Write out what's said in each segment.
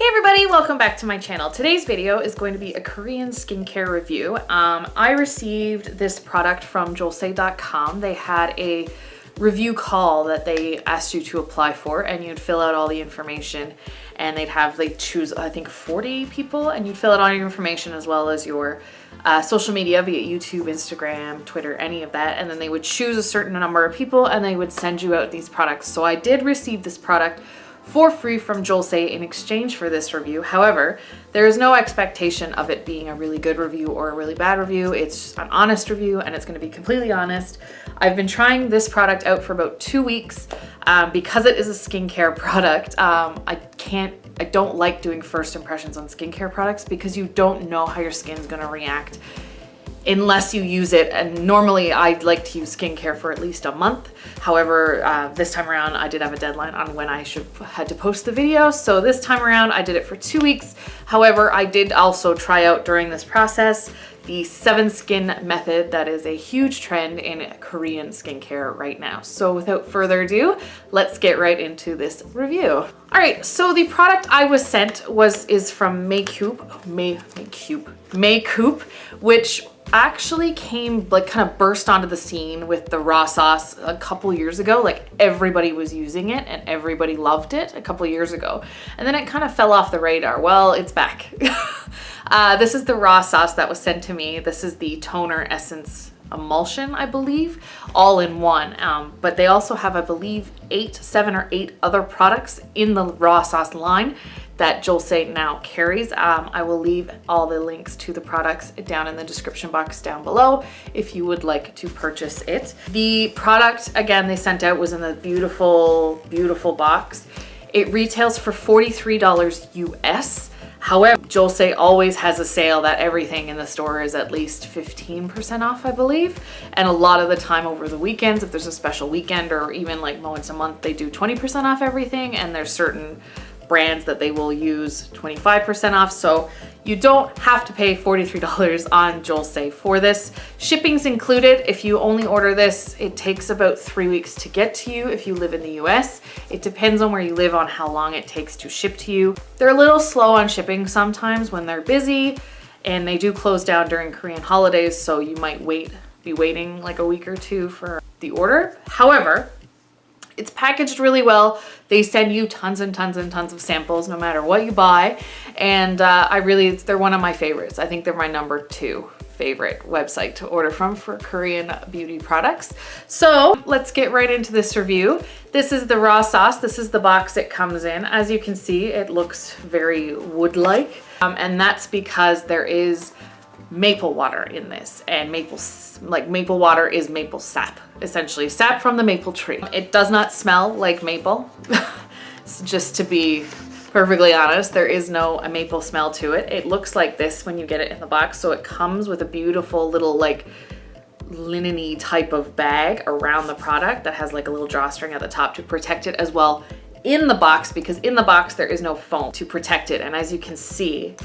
Hey everybody, welcome back to my channel. Today's video is going to be a Korean skincare review. I received this product from JOLSE.com. They had a review call that they asked you to apply for, and you'd fill out all the information, and they'd choose I think 40 people, and you'd fill out all your information as well as your social media via YouTube, Instagram, Twitter, any of that, and then they would choose a certain number of people and they would send you out these products. So I did receive this product for free from JOLSE in exchange for this review. However, there is no expectation of it being a really good review or a really bad review. It's an honest review, and it's going to be completely honest. I've been trying this product out for about 2 weeks. Because it is a skincare product, I don't like doing first impressions on skincare products because you don't know how your skin's going to react unless you use it. And normally I like to use skincare for at least a month. However, this time around I did have a deadline on when I had to post the video. So this time around I did it for 2 weeks. However, I did also try out during this process the 7 skin method that is a huge trend in Korean skincare right now. So without further ado, let's get right into this review. All right, so the product I was sent is from Coop, which actually came, like, kind of burst onto the scene with the raw sauce a couple years ago. Like, everybody was using it and everybody loved it a couple years ago, and then it kind of fell off the radar. Well, it's back. This is the raw sauce that was sent to me. This is the toner essence emulsion, I believe, all in one. But they also have, I believe, 7 or 8 other products in the raw sauce line that JOLSE now carries. I will leave all the links to the products down in the description box down below if you would like to purchase it. The product, again, they sent out was in the beautiful, beautiful box. It retails for $43 US. However, JOLSE always has a sale that everything in the store is at least 15% off, I believe. And a lot of the time over the weekends, if there's a special weekend or even like once a month, they do 20% off everything. And there's certain brands that they will use 25% off. So you don't have to pay $43 on JOLSE for this. Shipping's included. If you only order this, it takes about 3 weeks to get to you if you live in the US. It depends on where you live on how long it takes to ship to you. They're a little slow on shipping sometimes when they're busy, and they do close down during Korean holidays, so you might be waiting like a week or 2 for the order. However, it's packaged really well. They send you tons and tons and tons of samples no matter what you buy. And they're one of my favorites. I think they're my number 2 favorite website to order from for Korean beauty products. So let's get right into this review. This is the raw sauce. This is the box it comes in. As you can see, it looks very wood-like. And that's because there is maple water in this, and maple water is maple sap, essentially sap from the maple tree. It does not smell like maple. Just to be perfectly honest, there is no maple smell to it. It looks like this when you get it in the box. So it comes with a beautiful little like linen-y type of bag around the product that has like a little drawstring at the top to protect it as well in the box, because in the box there is no foam to protect it. And as you can see,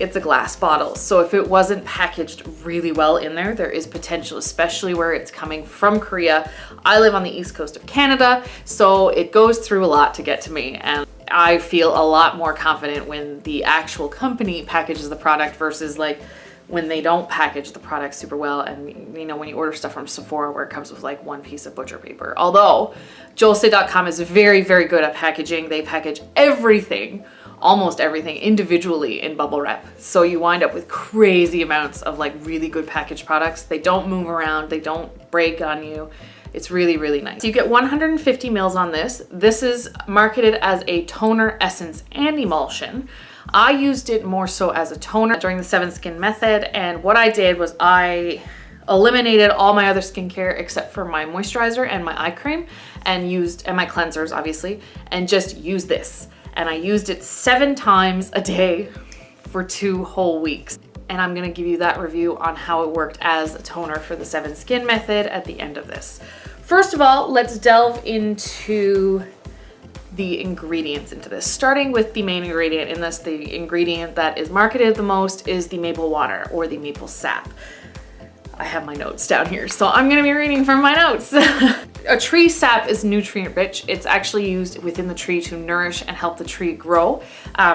it's a glass bottle. So if it wasn't packaged really well in there, there is potential, especially where it's coming from Korea. I live on the east coast of Canada, so it goes through a lot to get to me. And I feel a lot more confident when the actual company packages the product versus like when they don't package the product super well. And you know, when you order stuff from Sephora where it comes with like 1 piece of butcher paper. Although JOLSE.com is very, very good at packaging. They package everything, almost everything, individually in bubble wrap. So you wind up with crazy amounts of like really good packaged products. They don't move around, they don't break on you. It's really, really nice. You get 150 mils on this. This is marketed as a toner, essence, and emulsion. I used it more so as a toner during the 7 skin method, and what I did was I eliminated all my other skincare except for my moisturizer and my eye cream, and my cleansers obviously, and just used this. And I used it 7 times a day for 2 whole weeks. And I'm gonna give you that review on how it worked as a toner for the 7 skin method at the end of this. First of all, let's delve into the ingredients into this. Starting with the main ingredient in this, the ingredient that is marketed the most is the maple water or the maple sap. I have my notes down here, so I'm gonna be reading from my notes. A tree sap is nutrient rich. It's actually used within the tree to nourish and help the tree grow.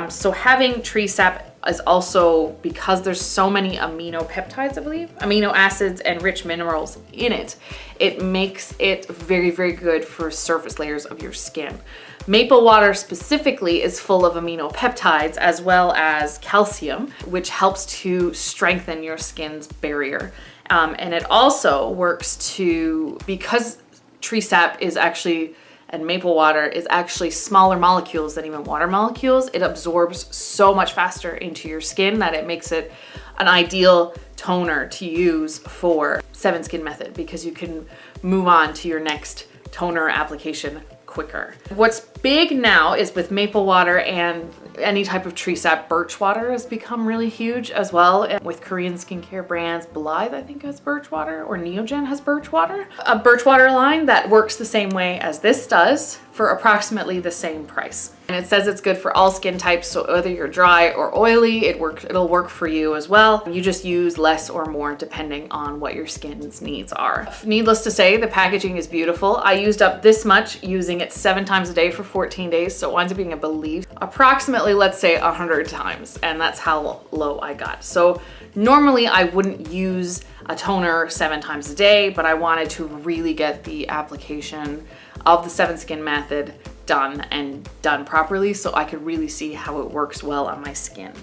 So having tree sap is also, because there's so many amino peptides, I believe, amino acids and rich minerals in it, it makes it very, very good for surface layers of your skin. Maple water specifically is full of amino peptides as well as calcium, which helps to strengthen your skin's barrier. And it also works to, because tree sap is actually, and maple water is actually smaller molecules than even water molecules, it absorbs so much faster into your skin that it makes it an ideal toner to use for 7 Skin Method, because you can move on to your next toner application quicker. What's big now is with maple water and any type of tree sap, birch water has become really huge as well. And with Korean skincare brands, Blythe I think has birch water, or Neogen has birch water. A birch water line that works the same way as this does for approximately the same price. And it says it's good for all skin types, so whether you're dry or oily, it'll work for you as well. You just use less or more depending on what your skin's needs are. Needless to say, the packaging is beautiful. I used up this much using it 7 times a day for 14 days, so it winds up being, I believe, approximately, let's say 100 times, and that's how low I got. So normally I wouldn't use a toner 7 times a day, but I wanted to really get the application of the 7 Skin Method done and done properly so I could really see how it works well on my skin.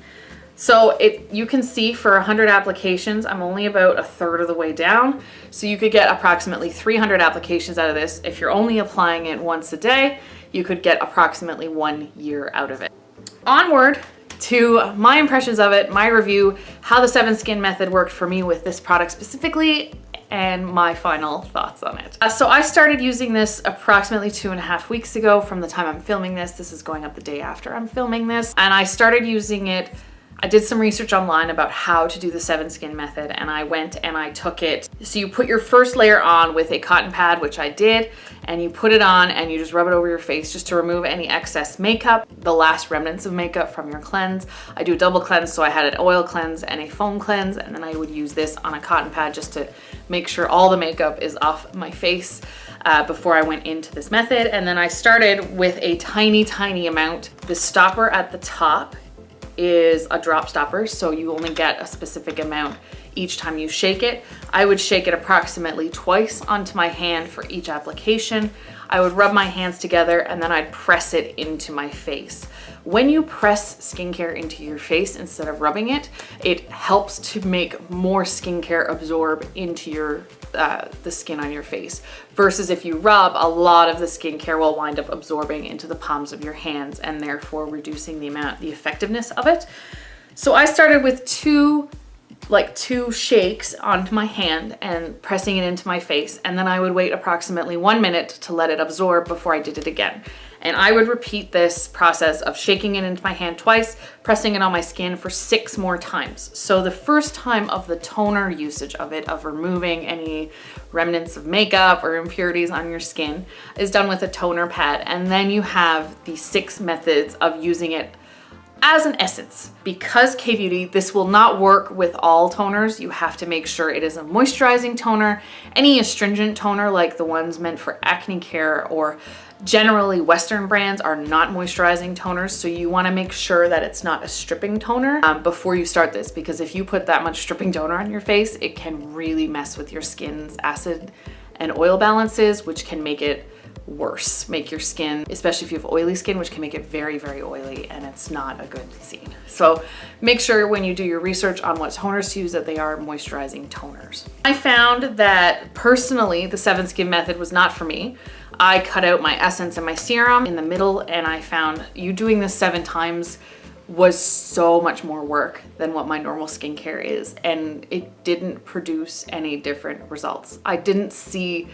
So you can see for 100 applications, I'm only about a third of the way down. So you could get approximately 300 applications out of this. If you're only applying it once a day, you could get approximately 1 year out of it. Onward to my impressions of it, my review, how the 7 Skin Method worked for me with this product specifically, and my final thoughts on it. So I started using this approximately 2.5 weeks ago from the time I'm filming this. This is going up the day after I'm filming this. And I started using it. I did some research online about how to do the 7 Skin Method, and I went and I took it. So you put your first layer on with a cotton pad, which I did, and you put it on and you just rub it over your face just to remove any excess makeup, the last remnants of makeup from your cleanse. I do a double cleanse, so I had an oil cleanse and a foam cleanse, and then I would use this on a cotton pad just to make sure all the makeup is off my face before I went into this method. And then I started with a tiny, tiny amount. The stopper at the top is a drop stopper, so you only get a specific amount each time you shake it. I would shake it approximately twice onto my hand for each application. I would rub my hands together and then I'd press it into my face. When you press skincare into your face instead of rubbing it, it helps to make more skincare absorb into your the skin on your face. Versus if you rub, a lot of the skincare will wind up absorbing into the palms of your hands and therefore reducing the effectiveness of it. So I started with two shakes onto my hand and pressing it into my face, and then I would wait approximately 1 minute to let it absorb before I did it again. And I would repeat this process of shaking it into my hand twice, pressing it on my skin for 6 more times. So the first time of the toner usage of it, of removing any remnants of makeup or impurities on your skin, is done with a toner pad. And then you have the 6 methods of using it as an essence. Because K-Beauty, this will not work with all toners. You have to make sure it is a moisturizing toner. Any astringent toner like the ones meant for acne care or generally Western brands are not moisturizing toners, so you want to make sure that it's not a stripping toner before you start this, because if you put that much stripping toner on your face, it can really mess with your skin's acid and oil balances, which can make it worse, make your skin, especially if you have oily skin, which can make it very, very oily, and it's not a good scene. So make sure when you do your research on what toners to use that they are moisturizing toners. I found that personally the 7 Skin Method was not for me. I cut out my essence and my serum in the middle, and I found you doing this 7 times was so much more work than what my normal skincare is, and it didn't produce any different results. I didn't see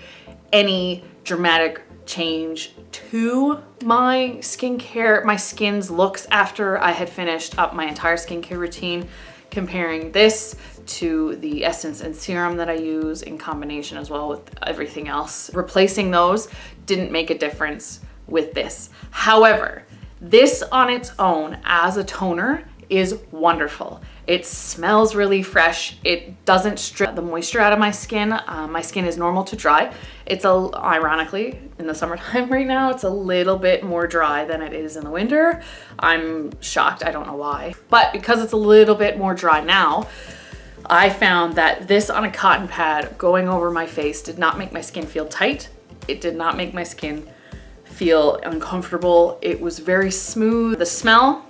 any dramatic change to my skincare, my skin's looks after I had finished up my entire skincare routine, comparing this to the essence and serum that I use in combination as well with everything else. Replacing those didn't make a difference with this. However, this on its own as a toner is wonderful. It smells really fresh. It doesn't strip the moisture out of my skin. My skin is normal to dry. It's ironically, in the summertime right now, it's a little bit more dry than it is in the winter. I'm shocked, I don't know why. But because it's a little bit more dry now, I found that this on a cotton pad going over my face did not make my skin feel tight. It did not make my skin feel uncomfortable. It was very smooth. The smell,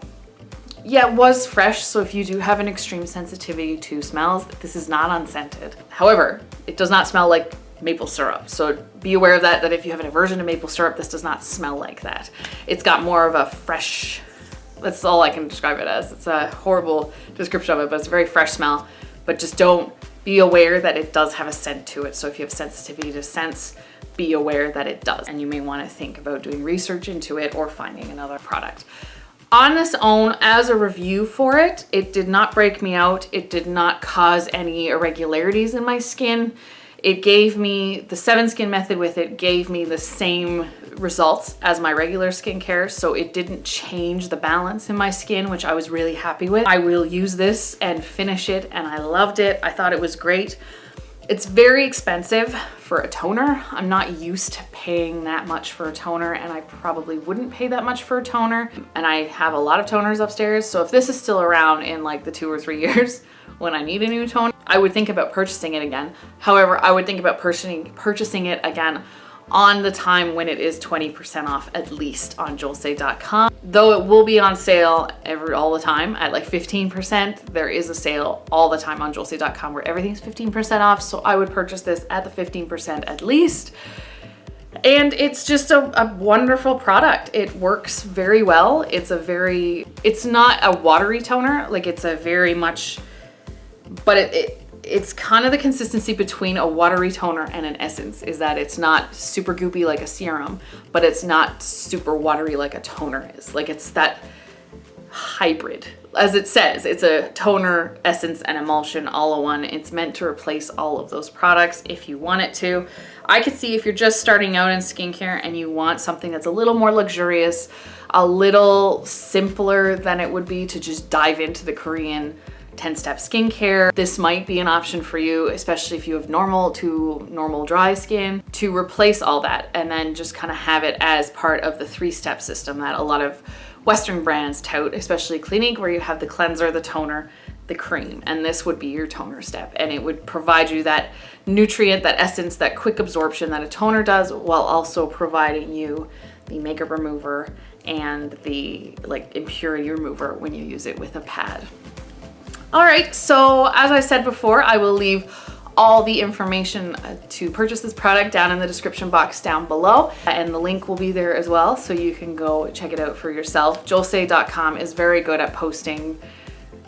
yeah, it was fresh. So if you do have an extreme sensitivity to smells, this is not unscented. However, it does not smell like maple syrup. So be aware of that if you have an aversion to maple syrup, this does not smell like that. It's got more of a fresh, that's all I can describe it as. It's a horrible description of it, but it's a very fresh smell. But just don't, be aware that it does have a scent to it. So if you have sensitivity to scents, be aware that it does. And you may want to think about doing research into it or finding another product. On this own, as a review for it, it did not break me out. It did not cause any irregularities in my skin. It gave me, the 7 Skin method with it gave me the same results as my regular skincare, so it didn't change the balance in my skin, which I was really happy with. I will use this and finish it, and I loved it. I thought it was great. It's very expensive for a toner. I'm not used to paying that much for a toner, and I probably wouldn't pay that much for a toner. And I have a lot of toners upstairs, so if this is still around in like the 2 or 3 years when I need a new toner, I would think about purchasing it again. However, I would think about purchasing it again on the time when it is 20% off, at least on JOLSE.com. Though it will be on sale all the time at like 15%. There is a sale all the time on JOLSE.com where everything's 15% off. So I would purchase this at the 15% at least. And it's just a wonderful product. It works very well. It's not a watery toner. Like it's a very much, but it's kind of the consistency between a watery toner and an essence, is that it's not super goopy like a serum, but it's not super watery like a toner is. Like it's that hybrid. As it says, it's a toner, essence, and emulsion all in one. It's meant to replace all of those products if you want it to. I could see if you're just starting out in skincare and you want something that's a little more luxurious, a little simpler than it would be to just dive into the Korean 10-step skincare. This might be an option for you, especially if you have normal to normal dry skin, to replace all that and then just kind of have it as part of the 3-step system that a lot of Western brands tout, especially Clinique, where you have the cleanser, the toner, the cream, and this would be your toner step, and it would provide you that nutrient, that essence, that quick absorption that a toner does, while also providing you the makeup remover and the impurity remover when you use it with a pad. All right, so as I said before, I will leave all the information to purchase this product down in the description box down below, and the link will be there as well, so you can go check it out for yourself. JOLSE.com is very good at posting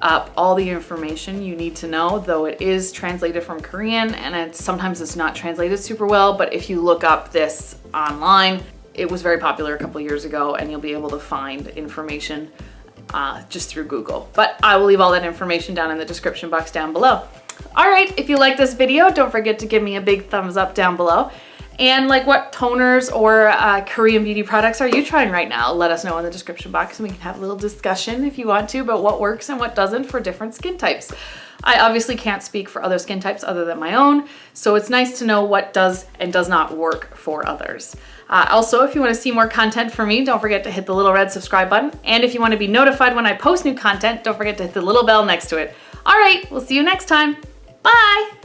up all the information you need to know, though it is translated from Korean, and sometimes it's not translated super well, but if you look up this online, it was very popular a couple years ago, and you'll be able to find information just through Google. But I will leave all that information down in the description box down below. All right, if you like this video, don't forget to give me a big thumbs up down below. And what toners or Korean beauty products are you trying right now? Let us know in the description box, and we can have a little discussion if you want to about what works and what doesn't for different skin types. I obviously can't speak for other skin types other than my own, so it's nice to know what does and does not work for others. Also, if you want to see more content from me, don't forget to hit the little red subscribe button. And if you want to be notified when I post new content, don't forget to hit the little bell next to it. All right, we'll see you next time. Bye.